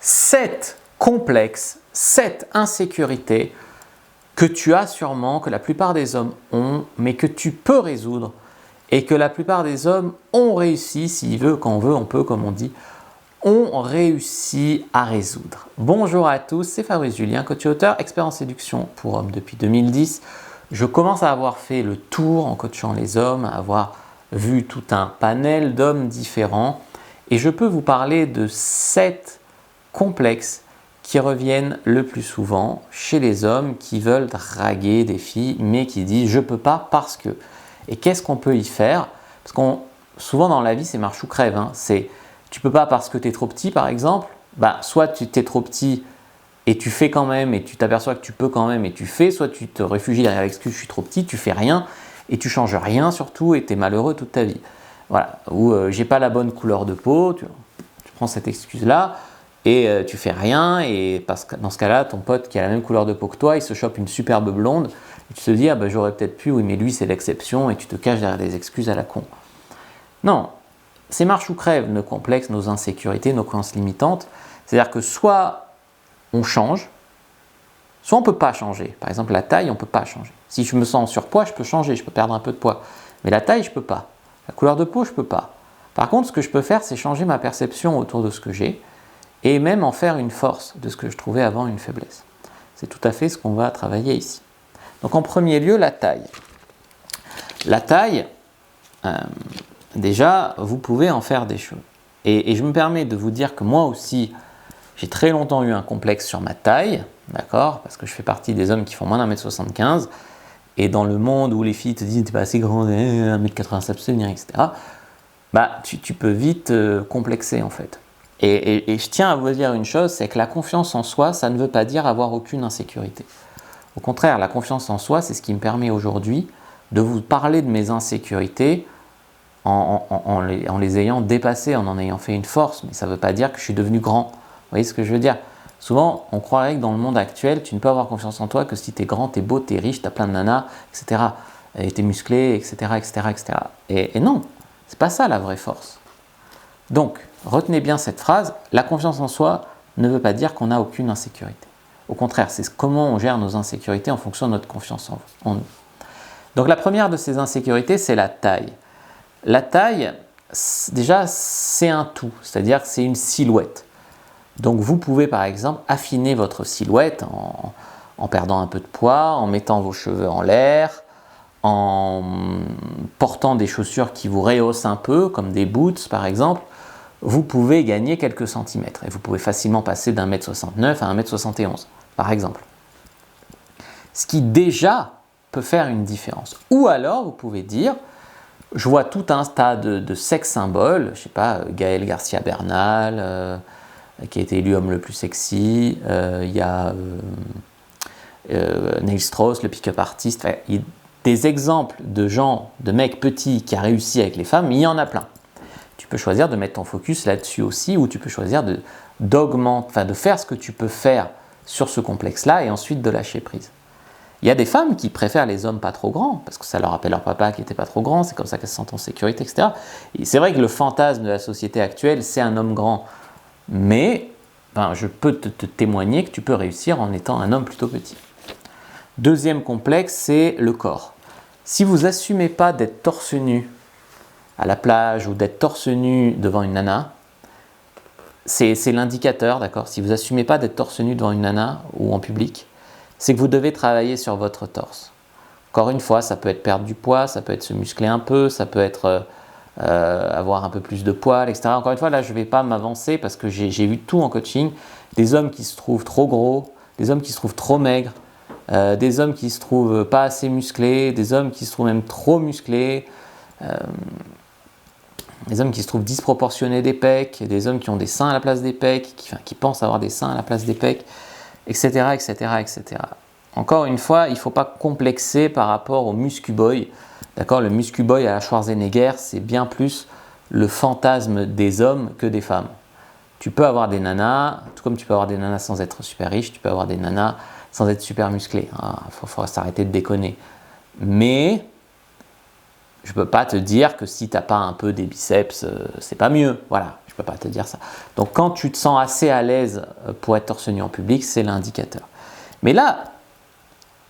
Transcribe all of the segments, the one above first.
7 complexes, 7 insécurités que tu as sûrement, que la plupart des hommes ont, mais que tu peux résoudre et que la plupart des hommes ont réussi, s'ils veulent, quand on veut, on peut, comme on dit, ont réussi à résoudre. Bonjour à tous, c'est Fabrice Julien, coach et auteur, expert en séduction pour hommes depuis 2010. Je commence à avoir fait le tour en coachant les hommes, à avoir vu tout un panel d'hommes différents et je peux vous parler de 7 complexes qui reviennent le plus souvent chez les hommes qui veulent draguer des filles mais qui disent « je peux pas parce que ». Et qu'est-ce qu'on peut y faire? Parce qu'on souvent dans la vie c'est marche ou crève, hein. C'est tu peux pas parce que tu es trop petit par exemple, soit tu es trop petit et tu fais quand même et tu t'aperçois que tu peux quand même et tu fais, soit tu te réfugies derrière l'excuse « je suis trop petit », tu fais rien et tu changes rien surtout et tu es malheureux toute ta vie. Voilà, ou j'ai pas la bonne couleur de peau, tu prends cette excuse là et tu fais rien et parce que dans ce cas-là ton pote qui a la même couleur de peau que toi il se chope une superbe blonde et tu te dis j'aurais peut-être pu, oui mais lui c'est l'exception et tu te caches derrière des excuses à la con. Non, c'est marche ou crève nos complexes, nos insécurités, nos croyances limitantes, c'est-à-dire que soit on change, soit on ne peut pas changer. Par exemple la taille on ne peut pas changer. Si je me sens en surpoids je peux changer, je peux perdre un peu de poids, mais la taille je ne peux pas, la couleur de peau je ne peux pas. Par contre ce que je peux faire c'est changer ma perception autour de ce que j'ai et même en faire une force de ce que je trouvais avant une faiblesse. C'est tout à fait ce qu'on va travailler ici. Donc en premier lieu, la taille. La taille, déjà, vous pouvez en faire des choses. Et je me permets de vous dire que moi aussi, j'ai très longtemps eu un complexe sur ma taille, d'accord, parce que je fais partie des hommes qui font moins d'1m75, et dans le monde où les filles te disent « t'es pas assez grand, 1m87, etc. », tu peux vite complexer en fait. Et je tiens à vous dire une chose, c'est que la confiance en soi, ça ne veut pas dire avoir aucune insécurité. Au contraire, la confiance en soi, c'est ce qui me permet aujourd'hui de vous parler de mes insécurités en les ayant dépassées, en ayant fait une force. Mais ça ne veut pas dire que je suis devenu grand. Vous voyez ce que je veux dire? Souvent, on croirait que dans le monde actuel, tu ne peux avoir confiance en toi que si tu es grand, tu es beau, tu es riche, tu as plein de nanas, etc. Et tu es musclé, etc. etc., etc. Et non, c'est pas ça la vraie force. Donc, retenez bien cette phrase, la confiance en soi ne veut pas dire qu'on n'a aucune insécurité. Au contraire, c'est comment on gère nos insécurités en fonction de notre confiance en nous. Donc la première de ces insécurités, c'est la taille. La taille, déjà, c'est un tout, c'est-à-dire que c'est une silhouette. Donc vous pouvez par exemple affiner votre silhouette en perdant un peu de poids, en mettant vos cheveux en l'air, en portant des chaussures qui vous rehaussent un peu, comme des boots par exemple. Vous pouvez gagner quelques centimètres et vous pouvez facilement passer d'1m69 à 1m71 par exemple. Ce qui déjà peut faire une différence. Ou alors vous pouvez dire, je vois tout un tas de sex symboles, je sais pas, Gaël Garcia Bernal, qui a été élu homme le plus sexy, il y a Neil Strauss, le pick-up artiste, il y a des exemples de gens, de mecs petits qui a réussi avec les femmes, mais il y en a plein. Tu peux choisir de mettre ton focus là-dessus aussi, ou tu peux choisir de faire ce que tu peux faire sur ce complexe-là et ensuite de lâcher prise. Il y a des femmes qui préfèrent les hommes pas trop grands, parce que ça leur rappelle leur papa qui n'était pas trop grand, c'est comme ça qu'elles se sentent en sécurité, etc. Et c'est vrai que le fantasme de la société actuelle, c'est un homme grand. Mais je peux te témoigner que tu peux réussir en étant un homme plutôt petit. Deuxième complexe, c'est le corps. Si vous n'assumez pas d'être torse nu à la plage ou d'être torse nu devant une nana, c'est l'indicateur, d'accord? Si vous n'assumez pas d'être torse nu devant une nana ou en public, c'est que vous devez travailler sur votre torse. Encore une fois, ça peut être perdre du poids, ça peut être se muscler un peu, ça peut être avoir un peu plus de poils, etc. Encore une fois, là, je ne vais pas m'avancer parce que j'ai vu tout en coaching. Des hommes qui se trouvent trop gros, des hommes qui se trouvent trop maigres, des hommes qui se trouvent pas assez musclés, des hommes qui se trouvent même trop musclés, des hommes qui se trouvent disproportionnés des pecs, des hommes qui ont des seins à la place des pecs, qui pensent avoir des seins à la place des pecs, etc., etc., etc. Encore une fois, il ne faut pas complexer par rapport au muscu-boy. D'accord, le muscu-boy à la Schwarzenegger, c'est bien plus le fantasme des hommes que des femmes. Tu peux avoir des nanas, tout comme tu peux avoir des nanas sans être super riches, tu peux avoir des nanas sans être super musclées. Il faut s'arrêter de déconner. Mais je peux pas te dire que si tu n'as pas un peu des biceps, c'est pas mieux. Voilà, je peux pas te dire ça. Donc quand tu te sens assez à l'aise pour être torse nu en public, c'est l'indicateur. Mais là,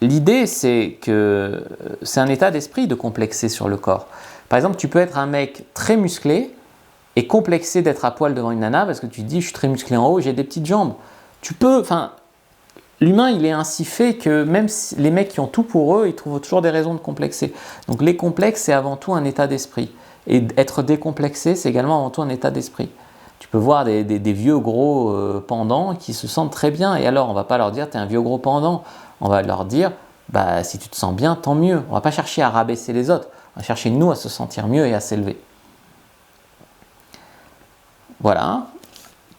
l'idée, c'est que c'est un état d'esprit de complexer sur le corps. Par exemple, tu peux être un mec très musclé et complexé d'être à poil devant une nana parce que tu te dis, je suis très musclé en haut, j'ai des petites jambes. Tu peux, enfin, l'humain, il est ainsi fait que même si les mecs qui ont tout pour eux, ils trouvent toujours des raisons de complexer. Donc les complexes, c'est avant tout un état d'esprit. Et être décomplexé, c'est également avant tout un état d'esprit. Tu peux voir des vieux gros pendants qui se sentent très bien. Et alors, on ne va pas leur dire, t'es un vieux gros pendant. On va leur dire, bah, si tu te sens bien, tant mieux. On ne va pas chercher à rabaisser les autres. On va chercher, nous, à se sentir mieux et à s'élever. Voilà.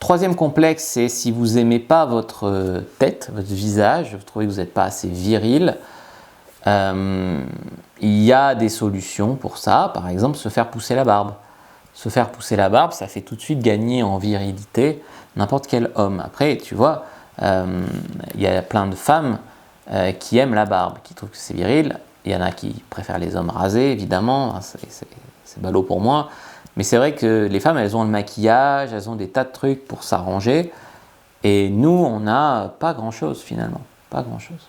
Troisième complexe, c'est si vous n'aimez pas votre tête, votre visage, vous trouvez que vous n'êtes pas assez viril, il y a des solutions pour ça. Par exemple, se faire pousser la barbe. Se faire pousser la barbe, ça fait tout de suite gagner en virilité n'importe quel homme. Après, tu vois, il y a plein de femmes qui aiment la barbe, qui trouvent que c'est viril. Il y en a qui préfèrent les hommes rasés, évidemment, c'est ballot pour moi. Mais c'est vrai que les femmes, elles ont le maquillage, elles ont des tas de trucs pour s'arranger. Et nous, on n'a pas grand-chose finalement. Pas grand-chose.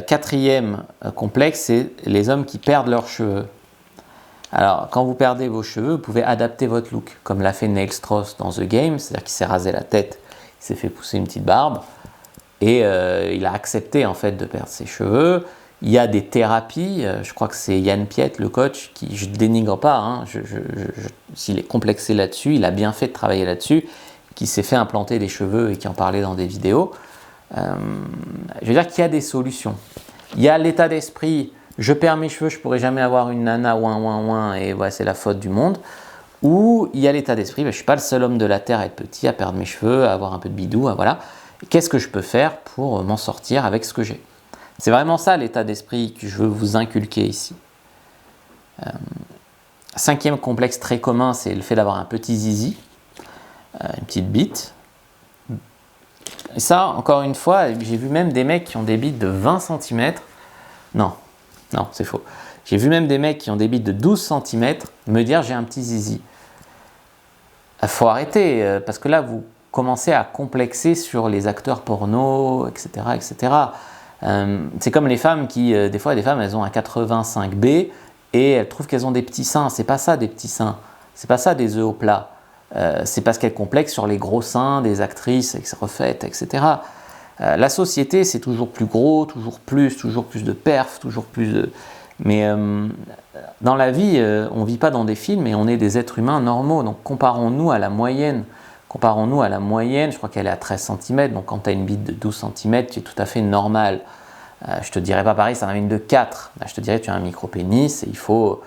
Quatrième complexe, c'est les hommes qui perdent leurs cheveux. Alors, quand vous perdez vos cheveux, vous pouvez adapter votre look, comme l'a fait Neil Strauss dans The Game, c'est-à-dire qu'il s'est rasé la tête, il s'est fait pousser une petite barbe, et il a accepté en fait de perdre ses cheveux. Il y a des thérapies, je crois que c'est Yann Piette, le coach, qui, je ne dénigre pas, hein, s'il est complexé là-dessus, il a bien fait de travailler là-dessus, qui s'est fait implanter des cheveux et qui en parlait dans des vidéos. Je veux dire qu'il y a des solutions. Il y a l'état d'esprit, je perds mes cheveux, je ne pourrai jamais avoir une nana, et ouais, c'est la faute du monde. Ou il y a l'état d'esprit, je ne suis pas le seul homme de la Terre à être petit, à perdre mes cheveux, à avoir un peu de bidou, voilà. Qu'est-ce que je peux faire pour m'en sortir avec ce que j'ai ? C'est vraiment ça l'état d'esprit que je veux vous inculquer ici. Cinquième complexe très commun, c'est le fait d'avoir un petit zizi, une petite bite. Et ça, encore une fois, j'ai vu même des mecs qui ont des bites de 20 cm. Non, c'est faux. J'ai vu même des mecs qui ont des bites de 12 cm me dire j'ai un petit zizi. Il faut arrêter, parce que là, vous commencez à complexer sur les acteurs porno, etc. etc. C'est comme les femmes qui, des fois, des femmes, elles ont un 85B et elles trouvent qu'elles ont des petits seins. C'est pas ça des petits seins. C'est pas ça des œufs au plat. C'est parce qu'elles complexent sur les gros seins des actrices refaites, etc. La société, c'est toujours plus gros, toujours plus de perfs, toujours plus de... Mais dans la vie, on ne vit pas dans des films et on est des êtres humains normaux. Donc comparons-nous à la moyenne. Je crois qu'elle est à 13 cm, donc quand tu as une bite de 12 cm, tu es tout à fait normal. Je te dirais pas pareil, ça a une de 4. Là, je te dirais tu as un micro-pénis et il faut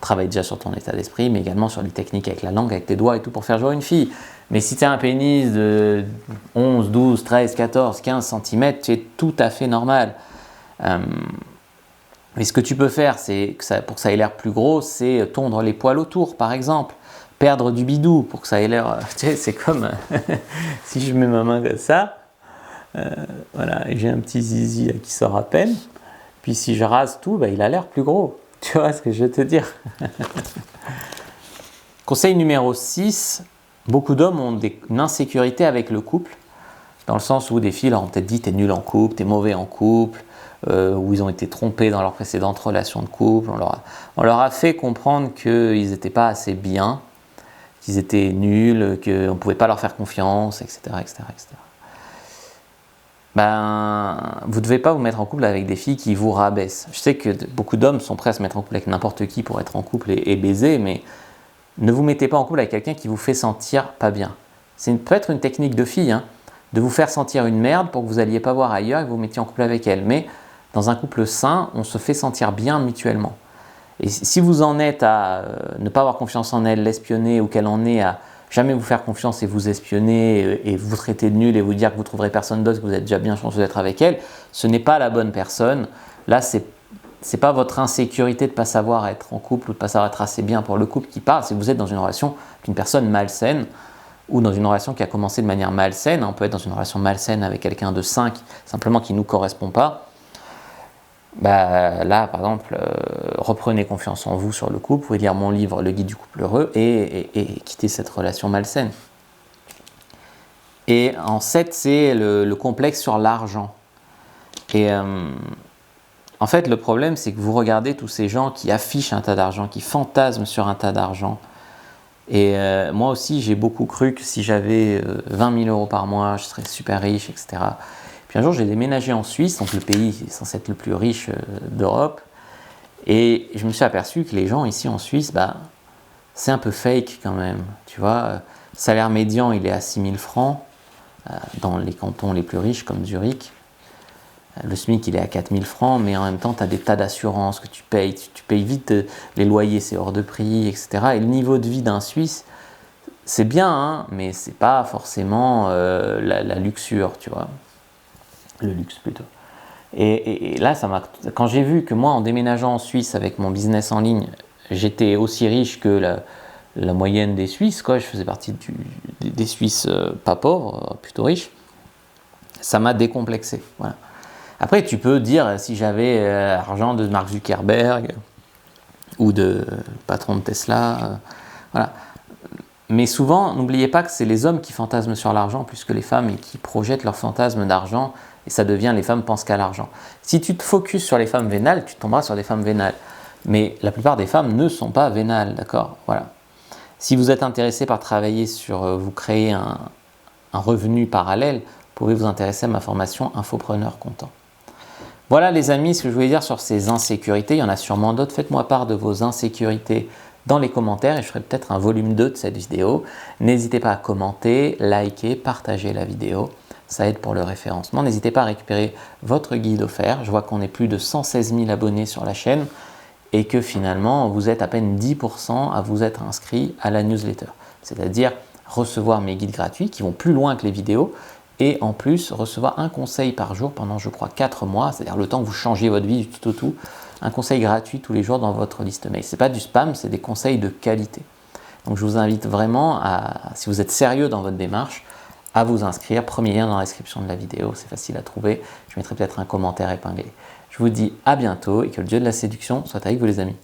travailler déjà sur ton état d'esprit, mais également sur les techniques avec la langue, avec tes doigts et tout pour faire jouer une fille. Mais si tu as un pénis de 11, 12, 13, 14, 15 cm, tu es tout à fait normal. Mais ce que tu peux faire, c'est pour que ça ait l'air plus gros, c'est tondre les poils autour, par exemple. Perdre du bidou pour que ça ait l'air... Tu sais, c'est comme si je mets ma main comme ça, voilà, et j'ai un petit zizi là, qui sort à peine. Puis si je rase tout, il a l'air plus gros. Tu vois ce que je veux te dire? Conseil numéro 6, beaucoup d'hommes ont une insécurité avec le couple, dans le sens où des filles leur ont peut-être dit « t'es nul en couple, t'es mauvais en couple », où ils ont été trompés dans leurs précédentes relations de couple. On leur a fait comprendre qu'ils n'étaient pas assez bien, qu'ils étaient nuls, qu'on ne pouvait pas leur faire confiance, etc. etc., etc. Vous ne devez pas vous mettre en couple avec des filles qui vous rabaissent. Je sais que beaucoup d'hommes sont prêts à se mettre en couple avec n'importe qui pour être en couple et baiser, mais ne vous mettez pas en couple avec quelqu'un qui vous fait sentir pas bien. Peut être une technique de fille, hein, de vous faire sentir une merde pour que vous n'alliez pas voir ailleurs et que vous vous mettiez en couple avec elle. Mais dans un couple sain, on se fait sentir bien mutuellement. Et si vous en êtes à ne pas avoir confiance en elle, l'espionner, ou qu'elle en est à jamais vous faire confiance et vous espionner et vous traiter de nul et vous dire que vous ne trouverez personne d'autre, que vous êtes déjà bien chanceux d'être avec elle, ce n'est pas la bonne personne. Là, c'est pas votre insécurité de ne pas savoir être en couple ou de ne pas savoir être assez bien pour le couple qui parle, c'est que vous êtes dans une relation avec une personne malsaine ou dans une relation qui a commencé de manière malsaine. On peut être dans une relation malsaine avec quelqu'un de 5, simplement qui ne nous correspond pas. bah, là, par exemple, reprenez confiance en vous sur le couple, vous pouvez lire mon livre Le guide du couple heureux et quitter cette relation malsaine. Et en 7, c'est le complexe sur l'argent. Et en fait, le problème, c'est que vous regardez tous ces gens qui affichent un tas d'argent, qui fantasment sur un tas d'argent. Et moi aussi, j'ai beaucoup cru que si j'avais 20 000 euros par mois, je serais super riche, etc. Puis un jour, j'ai déménagé en Suisse, donc le pays est censé être le plus riche d'Europe. Et je me suis aperçu que les gens ici en Suisse, bah, c'est un peu fake quand même. Tu vois, salaire médian, il est à 6 000 francs dans les cantons les plus riches comme Zurich. Le SMIC, il est à 4 000 francs, mais en même temps, tu as des tas d'assurances que tu payes. Tu payes vite les loyers, c'est hors de prix, etc. Et le niveau de vie d'un Suisse, c'est bien, hein, mais c'est pas forcément la luxure, tu vois. Le luxe plutôt. Et là, quand j'ai vu que moi, en déménageant en Suisse avec mon business en ligne, j'étais aussi riche que la moyenne des Suisses, quoi. Je faisais partie des Suisses pas pauvres, plutôt riches. Ça m'a décomplexé, voilà. Après, tu peux dire, si j'avais l'argent de Mark Zuckerberg ou de patron de Tesla, voilà. Mais souvent, n'oubliez pas que c'est les hommes qui fantasment sur l'argent plus que les femmes et qui projettent leur fantasme d'argent et ça devient les femmes pensent qu'à l'argent. Si tu te focuses sur les femmes vénales, tu tomberas sur des femmes vénales. Mais la plupart des femmes ne sont pas vénales, d'accord? Voilà. Si vous êtes intéressé par travailler sur vous créer un revenu parallèle, vous pouvez vous intéresser à ma formation Infopreneur Content. Voilà les amis, ce que je voulais dire sur ces insécurités. Il y en a sûrement d'autres. Faites-moi part de vos insécurités dans les commentaires et je ferai peut-être un volume 2 de cette vidéo. N'hésitez pas à commenter, liker, partager la vidéo. Ça aide pour le référencement. N'hésitez pas à récupérer votre guide offert. Je vois qu'on est plus de 116 000 abonnés sur la chaîne et que finalement, vous êtes à peine 10% à vous être inscrit à la newsletter. C'est-à-dire recevoir mes guides gratuits qui vont plus loin que les vidéos et en plus recevoir un conseil par jour pendant, je crois, 4 mois, c'est-à-dire le temps que vous changez votre vie du tout au tout, un conseil gratuit tous les jours dans votre liste mail. Ce n'est pas du spam, c'est des conseils de qualité. Donc je vous invite vraiment, si vous êtes sérieux dans votre démarche, à vous inscrire. Premier lien dans la description de la vidéo, c'est facile à trouver. Je mettrai peut-être un commentaire épinglé. Je vous dis à bientôt et que le dieu de la séduction soit avec vous les amis.